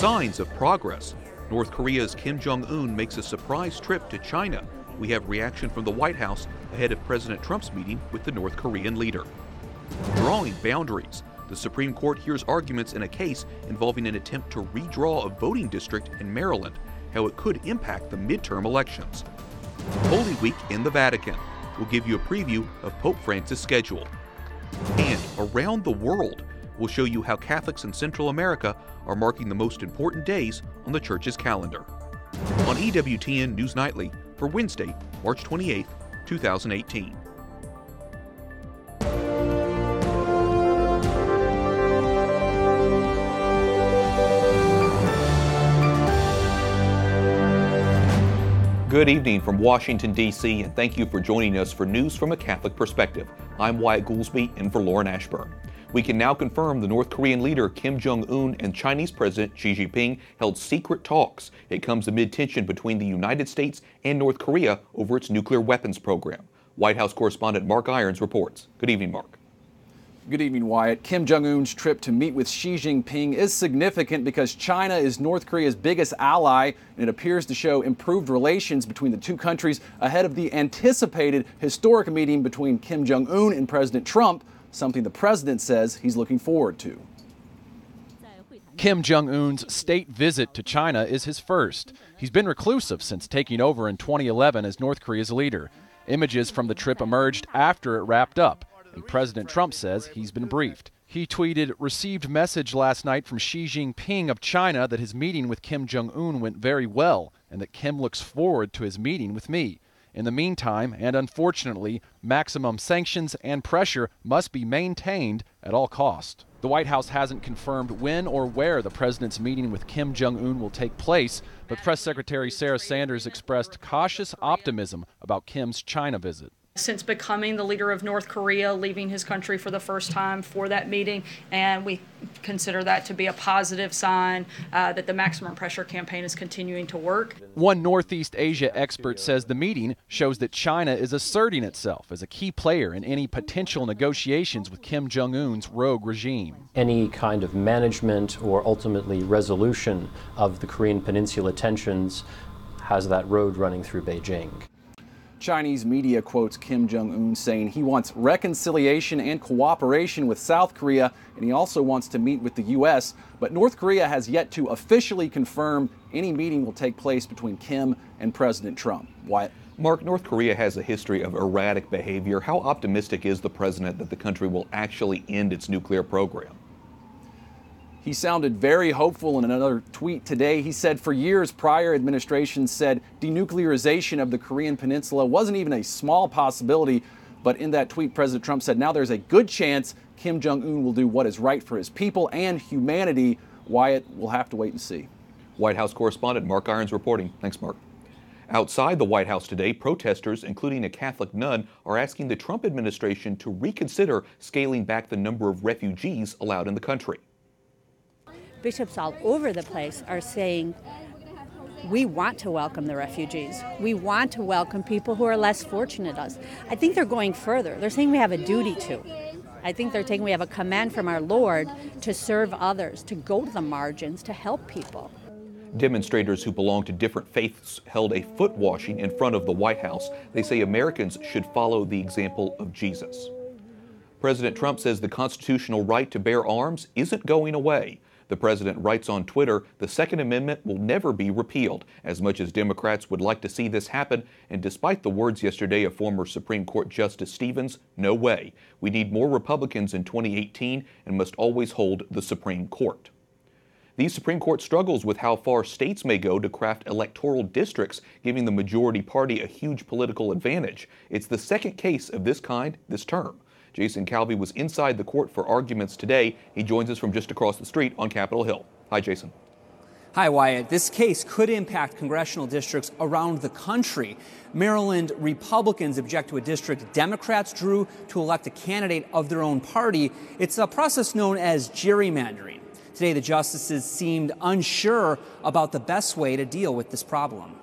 Signs of progress. North Korea's Kim Jong-un makes a surprise trip to China. We have reaction from the White House ahead of President Trump's meeting with the North Korean leader. Drawing boundaries. The Supreme Court hears arguments in a case involving an attempt to redraw a voting district in Maryland, how it could impact the midterm elections. Holy Week in the Vatican. We'll give you a preview of Pope Francis' schedule. And around the world, we'll show you how Catholics in Central America are marking the most important days on the Church's calendar. On EWTN News Nightly for Wednesday, March 28, 2018. Good evening from Washington, D.C., and thank you for joining us for News from a Catholic Perspective. I'm Wyatt Goolsby, in for Lauren Ashburn. We can now confirm the North Korean leader Kim Jong-un and Chinese President Xi Jinping held secret talks. It comes amid tension between the United States and North Korea over its nuclear weapons program. White House correspondent Mark Irons reports. Good evening, Mark. Good evening, Wyatt. Kim Jong-un's trip to meet with Xi Jinping is significant because China is North Korea's biggest ally, and it appears to show improved relations between the two countries ahead of the anticipated historic meeting between Kim Jong-un and President Trump, something the president says he's looking forward to. Kim Jong-un's state visit to China is his first. He's been reclusive since taking over in 2011 as North Korea's leader. Images from the trip emerged after it wrapped up, and President Trump says he's been briefed. He tweeted, "Received message last night from Xi Jinping of China that his meeting with Kim Jong-un went very well and that Kim looks forward to his meeting with me. In the meantime, and unfortunately, maximum sanctions and pressure must be maintained at all cost." The White House hasn't confirmed when or where the president's meeting with Kim Jong-un will take place, but Press Secretary Sarah Sanders expressed cautious optimism about Kim's China visit. Since becoming the leader of North Korea, leaving his country for the first time for that meeting, and we consider that to be a positive sign that the maximum pressure campaign is continuing to work. One Northeast Asia expert says the meeting shows that China is asserting itself as a key player in any potential negotiations with Kim Jong-un's rogue regime. Any kind of management or ultimately resolution of the Korean Peninsula tensions has that road running through Beijing. Chinese media quotes Kim Jong-un saying he wants reconciliation and cooperation with South Korea, and he also wants to meet with the U.S., but North Korea has yet to officially confirm any meeting will take place between Kim and President Trump. Wyatt? Mark, North Korea has a history of erratic behavior. How optimistic is the president that the country will actually end its nuclear program? He sounded very hopeful in another tweet today. He said for years prior administrations said denuclearization of the Korean Peninsula wasn't even a small possibility. But in that tweet, President Trump said now there's a good chance Kim Jong-un will do what is right for his people and humanity. Wyatt, we'll have to wait and see. White House correspondent Mark Irons reporting. Thanks, Mark. Outside the White House today, protesters, including a Catholic nun, are asking the Trump administration to reconsider scaling back the number of refugees allowed in the country. Bishops all over the place are saying, we want to welcome the refugees. We want to welcome people who are less fortunate than us. I think they're going further. They're saying we have a duty to. I think they're saying we have a command from our Lord to serve others, to go to the margins, to help people. Demonstrators who belong to different faiths held a foot washing in front of the White House. They say Americans should follow the example of Jesus. President Trump says the constitutional right to bear arms isn't going away. The president writes on Twitter, the Second Amendment will never be repealed, as much as Democrats would like to see this happen. And despite the words yesterday of former Supreme Court Justice Stevens, no way. We need more Republicans in 2018 and must always hold the Supreme Court. The Supreme Court struggles with how far states may go to craft electoral districts, giving the majority party a huge political advantage. It's the second case of this kind this term. Jason Calvi was inside the court for arguments today. He joins us from just across the street on Capitol Hill. Hi, Jason. Hi, Wyatt. This case could impact congressional districts around the country. Maryland Republicans object to a district Democrats drew to elect a candidate of their own party. It's a process known as gerrymandering. Today, the justices seemed unsure about the best way to deal with this problem.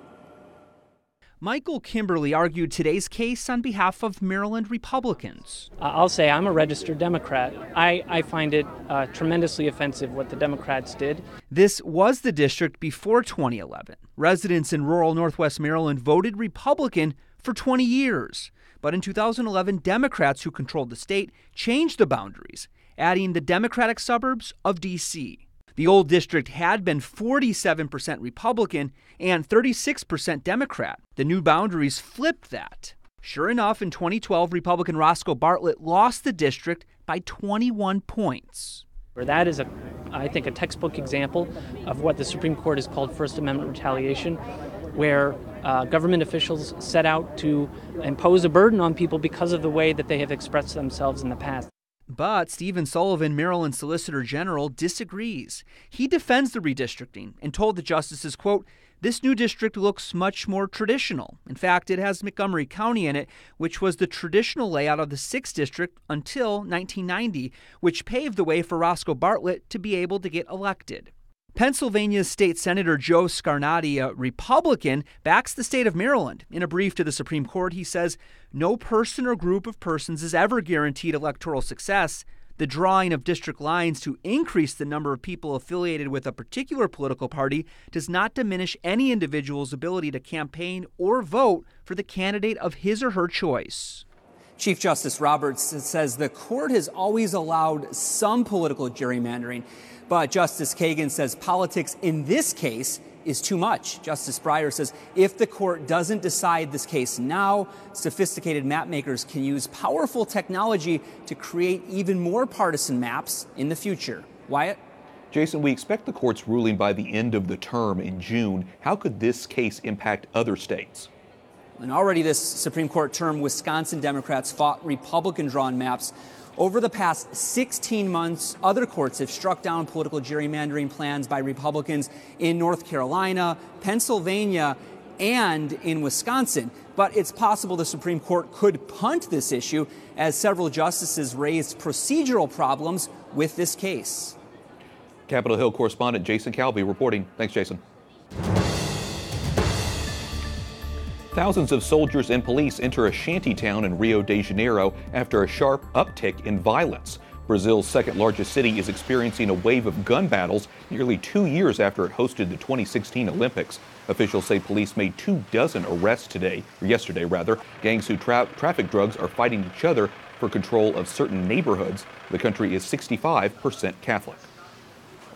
Michael Kimberly argued today's case on behalf of Maryland Republicans. I'll say I'm a registered Democrat. I find it tremendously offensive what the Democrats did. This was the district before 2011. Residents in rural Northwest Maryland voted Republican for 20 years. But in 2011, Democrats who controlled the state changed the boundaries, adding the Democratic suburbs of D.C. The old district had been 47% Republican and 36% Democrat. The new boundaries flipped that. Sure enough, in 2012, Republican Roscoe Bartlett lost the district by 21 points. That is, I think, a textbook example of what the Supreme Court has called First Amendment retaliation, where government officials set out to impose a burden on people because of the way that they have expressed themselves in the past. But Stephen Sullivan, Maryland Solicitor General, disagrees. He defends the redistricting and told the justices, quote, "This new district looks much more traditional. In fact, it has Montgomery County in it, which was the traditional layout of the 6th District until 1990, which paved the way for Roscoe Bartlett to be able to get elected." Pennsylvania's State Senator Joe Scarnati, a Republican, backs the state of Maryland. In a brief to the Supreme Court, he says, "No person or group of persons is ever guaranteed electoral success. The drawing of district lines to increase the number of people affiliated with a particular political party does not diminish any individual's ability to campaign or vote for the candidate of his or her choice." Chief Justice Roberts says the court has always allowed some political gerrymandering, but Justice Kagan says politics in this case is too much. Justice Breyer says if the court doesn't decide this case now, sophisticated map makers can use powerful technology to create even more partisan maps in the future. Wyatt? Jason, we expect the court's ruling by the end of the term in June. How could this case impact other states? And already this Supreme Court term, Wisconsin Democrats fought Republican-drawn maps. Over the past 16 months, other courts have struck down political gerrymandering plans by Republicans in North Carolina, Pennsylvania, and in Wisconsin. But it's possible the Supreme Court could punt this issue as several justices raised procedural problems with this case. Capitol Hill correspondent Jason Calvi reporting. Thanks, Jason. Thousands of soldiers and police enter a shantytown in Rio de Janeiro after a sharp uptick in violence. Brazil's second-largest city is experiencing a wave of gun battles nearly 2 years after it hosted the 2016 Olympics. Officials say police made 24 arrests yesterday. Gangs who traffic drugs are fighting each other for control of certain neighborhoods. The country is 65% Catholic.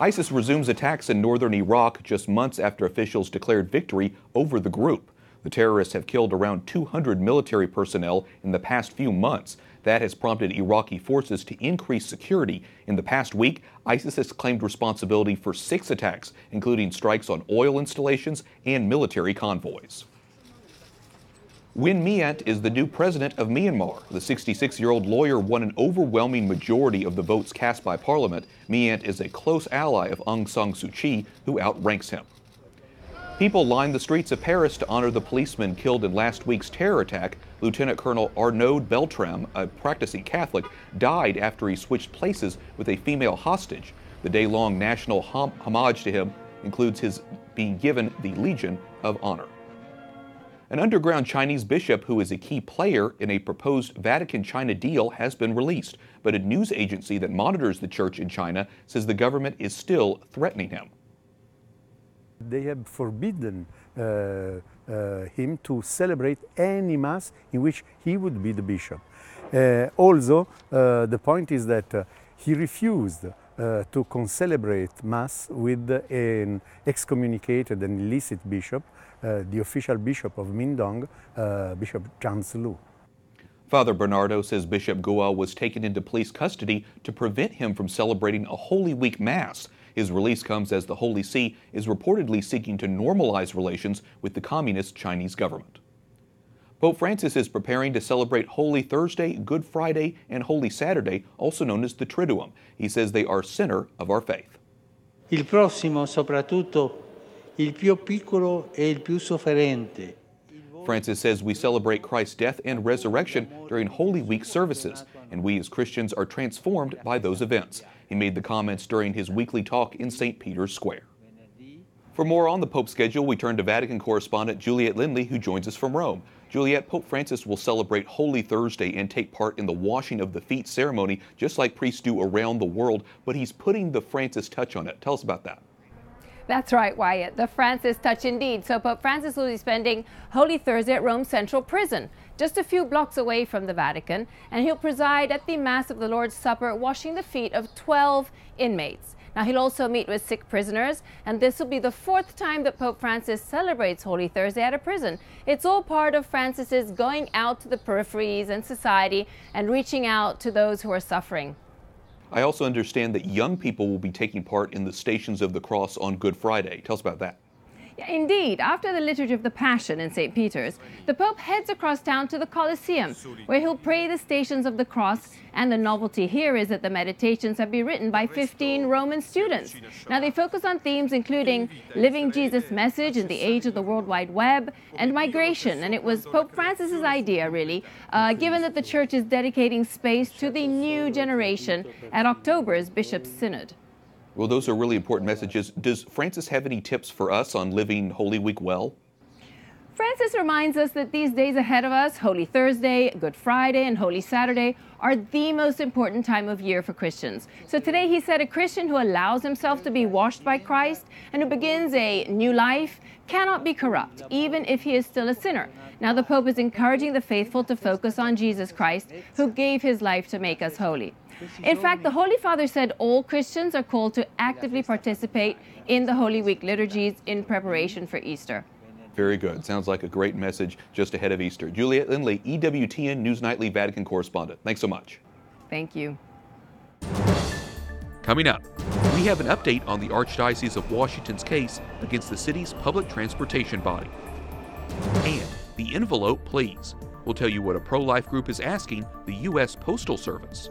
ISIS resumes attacks in northern Iraq just months after officials declared victory over the group. The terrorists have killed around 200 military personnel in the past few months. That has prompted Iraqi forces to increase security. In the past week, ISIS has claimed responsibility for 6 attacks, including strikes on oil installations and military convoys. Win Myint is the new president of Myanmar. The 66-year-old lawyer won an overwhelming majority of the votes cast by parliament. Myint is a close ally of Aung San Suu Kyi, who outranks him. People lined the streets of Paris to honor the policeman killed in last week's terror attack. Lieutenant Colonel Arnaud Beltrame, a practicing Catholic, died after he switched places with a female hostage. The day-long national homage to him includes his being given the Legion of Honor. An underground Chinese bishop who is a key player in a proposed Vatican-China deal has been released, but a news agency that monitors the church in China says the government is still threatening him. They have forbidden him to celebrate any mass in which he would be the bishop. Also, the point is that he refused to concelebrate mass with an excommunicated and illicit bishop, the official bishop of Mindong, Bishop Zhang Zilu. Father Bernardo says Bishop Guo was taken into police custody to prevent him from celebrating a Holy Week Mass. His release comes as the Holy See is reportedly seeking to normalize relations with the communist Chinese government. Pope Francis is preparing to celebrate Holy Thursday, Good Friday, and Holy Saturday, also known as the Triduum. He says they are center of our faith. Il prossimo, soprattutto, il più piccolo e il più sofferente. Francis says we celebrate Christ's death and resurrection during Holy Week services, and we as Christians are transformed by those events. He made the comments during his weekly talk in St. Peter's Square. For more on the Pope's schedule, we turn to Vatican correspondent Juliet Lindley, who joins us from Rome. Juliet, Pope Francis will celebrate Holy Thursday and take part in the washing of the feet ceremony, just like priests do around the world, but he's putting the Francis touch on it. Tell us about that. That's right, Wyatt. The Francis touch indeed. So Pope Francis will be spending Holy Thursday at Rome Central Prison, just a few blocks away from the Vatican, and he'll preside at the Mass of the Lord's Supper, washing the feet of 12 inmates. Now, he'll also meet with sick prisoners, and this will be the 4th time that Pope Francis celebrates Holy Thursday at a prison. It's all part of Francis's going out to the peripheries and society and reaching out to those who are suffering. I also understand that young people will be taking part in the Stations of the Cross on Good Friday. Tell us about that. Yeah, indeed, after the Liturgy of the Passion in St. Peter's, the Pope heads across town to the Colosseum, where he'll pray the Stations of the Cross, and the novelty here is that the meditations have been written by 15 Roman students. Now, they focus on themes including living Jesus' message in the age of the World Wide Web and migration, and it was Pope Francis's idea, really, given that the Church is dedicating space to the new generation at October's Bishop's Synod. Well, those are really important messages. Does Francis have any tips for us on living Holy Week well? Francis reminds us that these days ahead of us, Holy Thursday, Good Friday, and Holy Saturday, are the most important time of year for Christians. So today he said a Christian who allows himself to be washed by Christ and who begins a new life cannot be corrupt, even if he is still a sinner. Now the Pope is encouraging the faithful to focus on Jesus Christ, who gave his life to make us holy. In fact, the Holy Father said all Christians are called to actively participate in the Holy Week liturgies in preparation for Easter. Very good. Sounds like a great message just ahead of Easter. Juliet Lindley, EWTN News Nightly Vatican correspondent. Thanks so much. Thank you. Coming up, we have an update on the Archdiocese of Washington's case against the city's public transportation body. And the envelope, please. We'll tell you what a pro-life group is asking the U.S. Postal Service.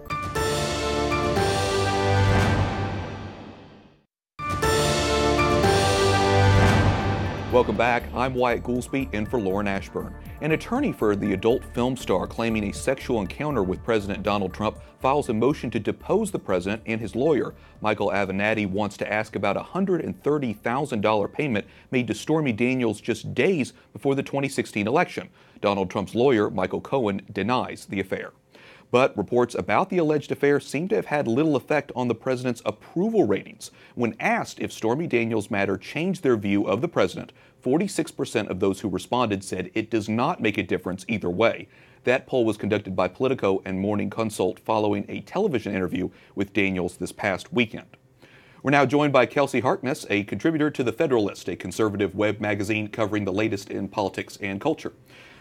Welcome back. I'm Wyatt Goolsby, in for Lauren Ashburn. An attorney for the adult film star claiming a sexual encounter with President Donald Trump files a motion to depose the president and his lawyer. Michael Avenatti wants to ask about a $130,000 payment made to Stormy Daniels just days before the 2016 election. Donald Trump's lawyer, Michael Cohen, denies the affair. But reports about the alleged affair seem to have had little effect on the president's approval ratings. When asked if Stormy Daniels' matter changed their view of the president, 46% of those who responded said it does not make a difference either way. That poll was conducted by Politico and Morning Consult following a television interview with Daniels this past weekend. We're now joined by Kelsey Harkness, a contributor to The Federalist, a conservative web magazine covering the latest in politics and culture.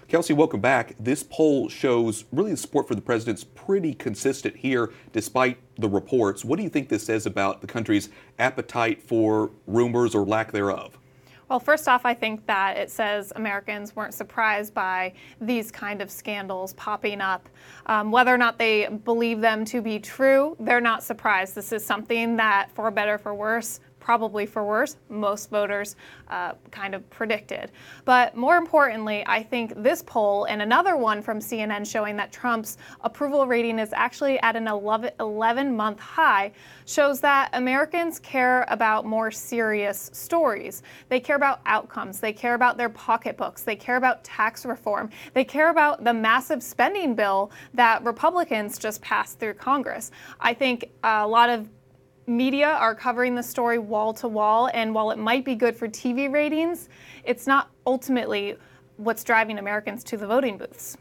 Kelsey, welcome back. This poll shows really the support for the president's pretty consistent here, despite the reports. What do you think this says about the country's appetite for rumors or lack thereof? Well, first off, I think that it says Americans weren't surprised by these kind of scandals popping up. Whether or not they believe them to be true, they're not surprised. This is something that, for better or for worse, probably for worse, most voters kind of predicted. But more importantly, I think this poll and another one from CNN showing that Trump's approval rating is actually at an 11-month high shows that Americans care about more serious stories. They care about outcomes. They care about their pocketbooks. They care about tax reform. They care about the massive spending bill that Republicans just passed through Congress. I think a lot of media are covering the story wall to wall, and while it might be good for TV ratings, it's not ultimately what's driving Americans to the voting booths.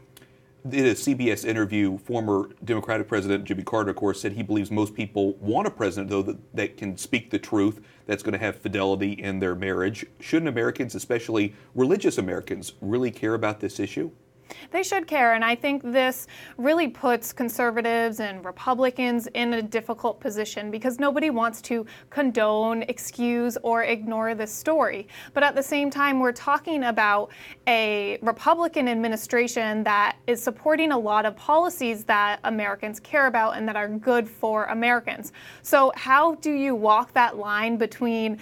In a CBS interview, former Democratic President Jimmy Carter, of course, said he believes most people want a president, though, that can speak the truth, that's going to have fidelity in their marriage. Shouldn't Americans, especially religious Americans, really care about this issue? They should care, and I think this really puts conservatives and Republicans in a difficult position because nobody wants to condone, excuse, or ignore this story. But at the same time, we're talking about a Republican administration that is supporting a lot of policies that Americans care about and that are good for Americans. So how do you walk that line between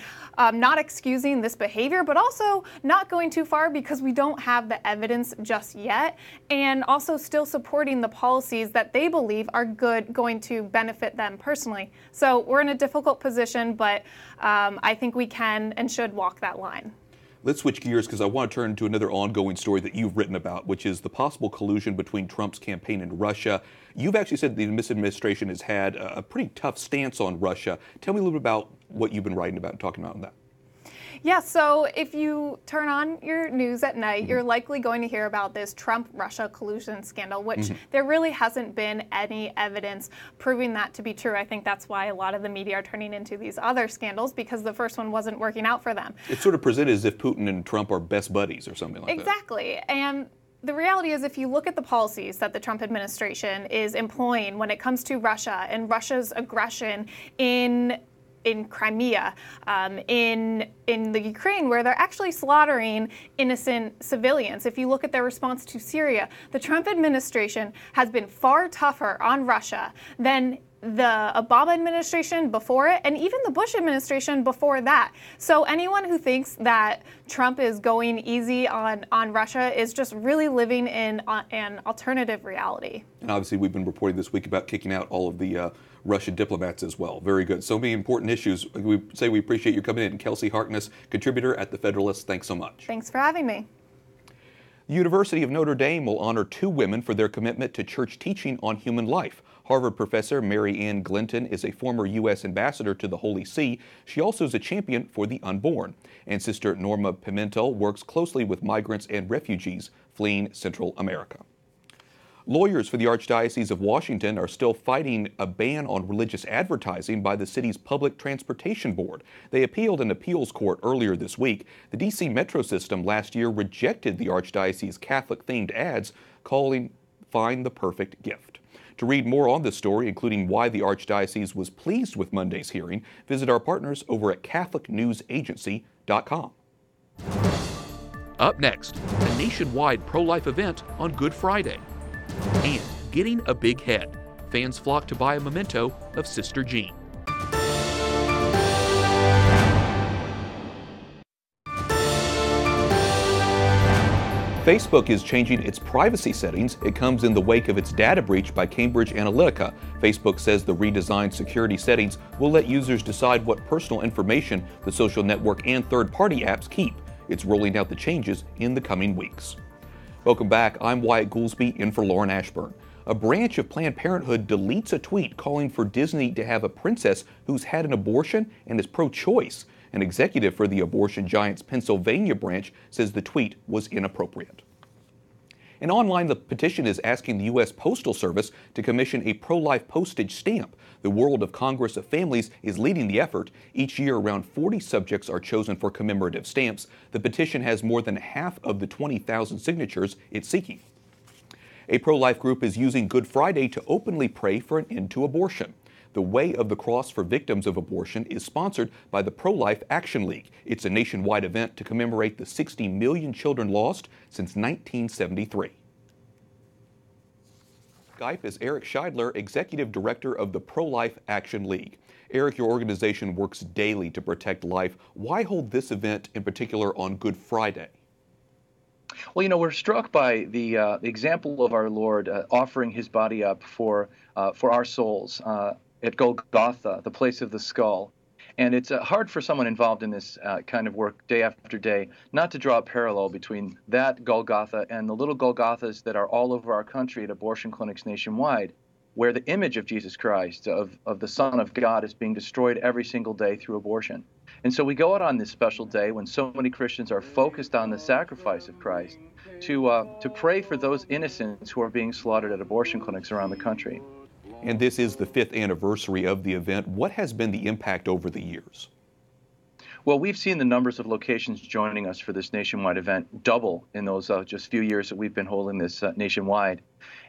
not excusing this behavior, but also not going too far because we don't have the evidence just yet? yet, and also still supporting the policies that they believe are going to benefit them personally. So we're in a difficult position, but I think we can and should walk that line. Let's switch gears because I want to turn to another ongoing story that you've written about, which is the possible collusion between Trump's campaign and Russia. You've actually said the administration has had a pretty tough stance on Russia. Tell me a little bit about what you've been writing about and talking about on that. Yeah, so if you turn on your news at night, you're likely going to hear about this Trump-Russia collusion scandal, which there really hasn't been any evidence proving that to be true. I think that's why a lot of the media are turning into these other scandals, because the first one wasn't working out for them. It's sort of presented as if Putin and Trump are best buddies or something like that. Exactly. And the reality is, if you look at the policies that the Trump administration is employing when it comes to Russia and Russia's aggression in Crimea, in the Ukraine, where they're actually slaughtering innocent civilians. If you look at their response to Syria, the Trump administration has been far tougher on Russia than the Obama administration before it, and even the Bush administration before that. So anyone who thinks that Trump is going easy on Russia is just really living in an alternative reality. And obviously we've been reporting this week about kicking out all of the Russian diplomats as well. Very good. So many important issues. We appreciate you coming in. Kelsey Harkness, contributor at The Federalist, thanks so much. Thanks for having me. The University of Notre Dame will honor 2 women for their commitment to church teaching on human life. Harvard professor Mary Ann Glinton is a former U.S. ambassador to the Holy See. She also is a champion for the unborn. And Sister Norma Pimentel works closely with migrants and refugees fleeing Central America. Lawyers for the Archdiocese of Washington are still fighting a ban on religious advertising by the city's Public Transportation Board. They appealed in appeals court earlier this week. The D.C. Metro system last year rejected the Archdiocese's Catholic-themed ads, calling Find the Perfect Gift. To read more on this story, including why the Archdiocese was pleased with Monday's hearing, visit our partners over at CatholicNewsAgency.com. Up next, a nationwide pro-life event on Good Friday. And getting a big head. Fans flock to buy a memento of Sister Jean. Facebook is changing its privacy settings. It comes in the wake of its data breach by Cambridge Analytica. Facebook says the redesigned security settings will let users decide what personal information the social network and third-party apps keep. It's rolling out the changes in the coming weeks. Welcome back. I'm Wyatt Goolsby in for Lauren Ashburn. A branch of Planned Parenthood deletes a tweet calling for Disney to have a princess who's had an abortion and is pro-choice. An executive for the abortion giant's Pennsylvania branch says the tweet was inappropriate. And online, the petition is asking the U.S. Postal Service to commission a pro-life postage stamp. The World of Congress of Families is leading the effort. Each year, around 40 subjects are chosen for commemorative stamps. The petition has more than half of the 20,000 signatures it's seeking. A pro-life group is using Good Friday to openly pray for an end to abortion. The Way of the Cross for Victims of Abortion is sponsored by the Pro-Life Action League. It's a nationwide event to commemorate the 60 million children lost since 1973. Skype is Eric Scheidler, Executive Director of the Pro-Life Action League. Eric, your organization works daily to protect life. Why hold this event in particular on Good Friday? Well, we're struck by the example of our Lord offering his body up for our souls at Golgotha, the place of the skull. And it's hard for someone involved in this kind of work day after day not to draw a parallel between that Golgotha and the little Golgothas that are all over our country at abortion clinics nationwide, where the image of Jesus Christ, of the Son of God, is being destroyed every single day through abortion. And so we go out on this special day when so many Christians are focused on the sacrifice of Christ to pray for those innocents who are being slaughtered at abortion clinics around the country. And this is the 5th anniversary of the event. What has been the impact over the years? Well, we've seen the numbers of locations joining us for this nationwide event double in those just few years that we've been holding this nationwide.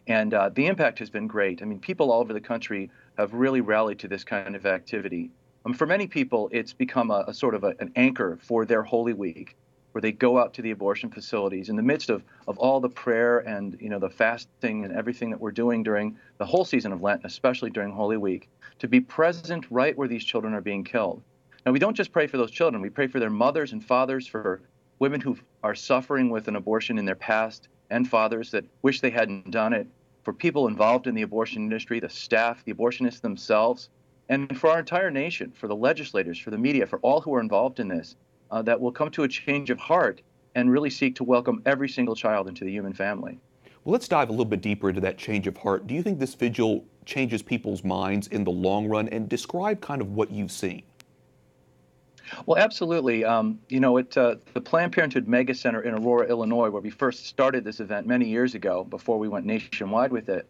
And the impact has been great. I mean, people all over the country have really rallied to this kind of activity. For many people, it's become a sort of an anchor for their Holy Week, where they go out to the abortion facilities in the midst of all the prayer and the fasting and everything that we're doing during the whole season of Lent, especially during Holy Week, to be present right where these children are being killed. Now, we don't just pray for those children. We pray for their mothers and fathers, for women who are suffering with an abortion in their past, and fathers that wish they hadn't done it, for people involved in the abortion industry, the staff, the abortionists themselves, and for our entire nation, for the legislators, for the media, for all who are involved in this, that will come to a change of heart and really seek to welcome every single child into the human family. Well, let's dive a little bit deeper into that change of heart. Do you think this vigil changes people's minds in the long run? And describe kind of what you've seen. Well, absolutely. You know, at the Planned Parenthood Mega Center in Aurora, Illinois, where we first started this event many years ago, before we went nationwide with it,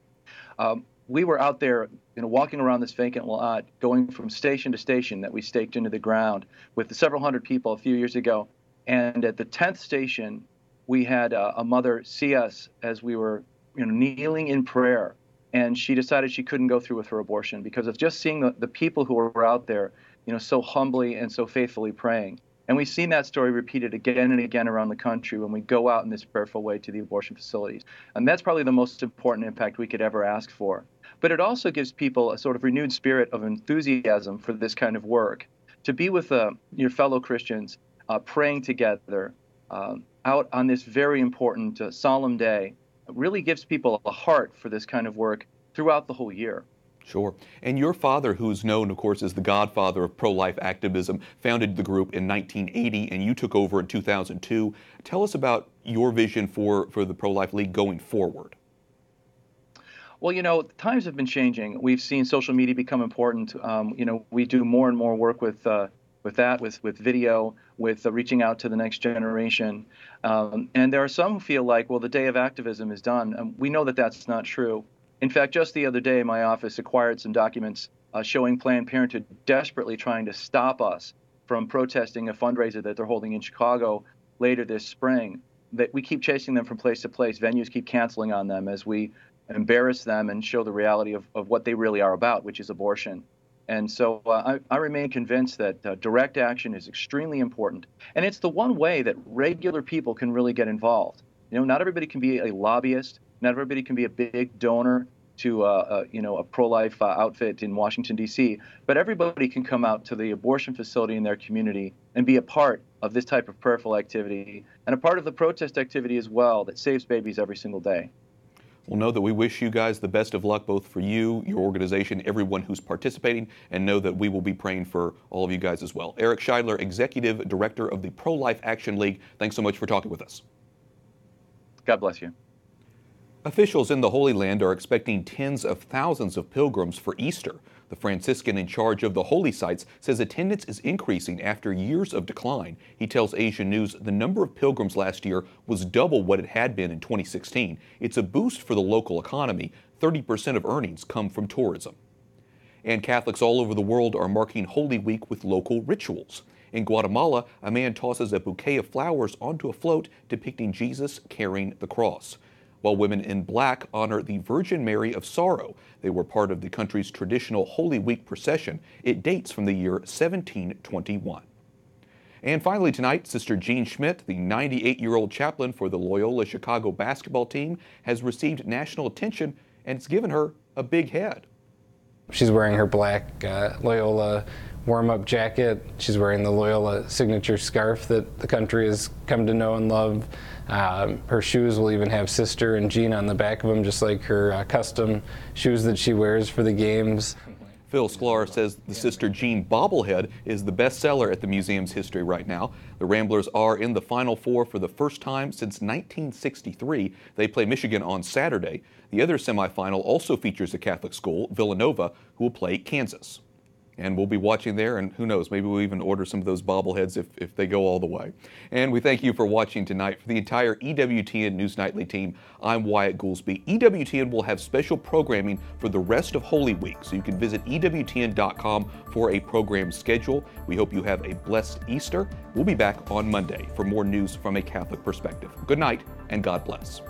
we were out there, you know, walking around this vacant lot, going from station to station that we staked into the ground with several hundred people a few years ago. And at the 10th station, we had a mother see us as we were, you know, kneeling in prayer, and she decided she couldn't go through with her abortion because of just seeing the people who were out there, you know, so humbly and so faithfully praying. And we've seen that story repeated again and again around the country when we go out in this prayerful way to the abortion facilities. And that's probably the most important impact we could ever ask for. But it also gives people a sort of renewed spirit of enthusiasm for this kind of work. To be with your fellow Christians, praying together, out on this very important solemn day, really gives people a heart for this kind of work throughout the whole year. Sure. And your father, who's known, of course, as the godfather of pro-life activism, founded the group in 1980, and you took over in 2002. Tell us about your vision for the Pro-Life League going forward. Well, you know, times have been changing. We've seen social media become important. You know, we do more and more work with video, with reaching out to the next generation. And there are some who feel like, well, the day of activism is done. We know that that's not true. In fact, just the other day, my office acquired some documents showing Planned Parenthood desperately trying to stop us from protesting a fundraiser that they're holding in Chicago later this spring. That we keep chasing them from place to place. Venues keep canceling on them as we embarrass them and show the reality of what they really are about, which is abortion. And so I remain convinced that direct action is extremely important. And it's the one way that regular people can really get involved. You know, not everybody can be a lobbyist. Not everybody can be a big donor to a pro-life outfit in Washington, D.C., but everybody can come out to the abortion facility in their community and be a part of this type of prayerful activity and a part of the protest activity as well that saves babies every single day. Well, know that we wish you guys the best of luck, both for you, your organization, everyone who's participating, and know that we will be praying for all of you guys as well. Eric Scheidler, Executive Director of the Pro-Life Action League, thanks so much for talking with us. God bless you. Officials in the Holy Land are expecting tens of thousands of pilgrims for Easter. The Franciscan in charge of the holy sites says attendance is increasing after years of decline. He tells Asian News the number of pilgrims last year was double what it had been in 2016. It's a boost for the local economy. 30% of earnings come from tourism. And Catholics all over the world are marking Holy Week with local rituals. In Guatemala, a man tosses a bouquet of flowers onto a float depicting Jesus carrying the cross, while women in black honor the Virgin Mary of Sorrow. They were part of the country's traditional Holy Week procession. It dates from the year 1721. And finally tonight, Sister Jean Schmidt, the 98-year-old chaplain for the Loyola Chicago basketball team, has received national attention, and it's given her a big head. She's wearing her black Loyola warm-up jacket. She's wearing the Loyola signature scarf that the country has come to know and love. Her shoes will even have Sister and Jean on the back of them, just like her custom shoes that she wears for the games. Phil Sklar says the Sister Jean bobblehead is the best seller at the museum's history right now. The Ramblers are in the Final Four for the first time since 1963. They play Michigan on Saturday. The other semifinal also features a Catholic school, Villanova, who will play Kansas. And we'll be watching there, and who knows, maybe we'll even order some of those bobbleheads if they go all the way. And we thank you for watching tonight. For the entire EWTN News Nightly team, I'm Wyatt Goolsby. EWTN will have special programming for the rest of Holy Week, so you can visit EWTN.com for a program schedule. We hope you have a blessed Easter. We'll be back on Monday for more news from a Catholic perspective. Good night, and God bless.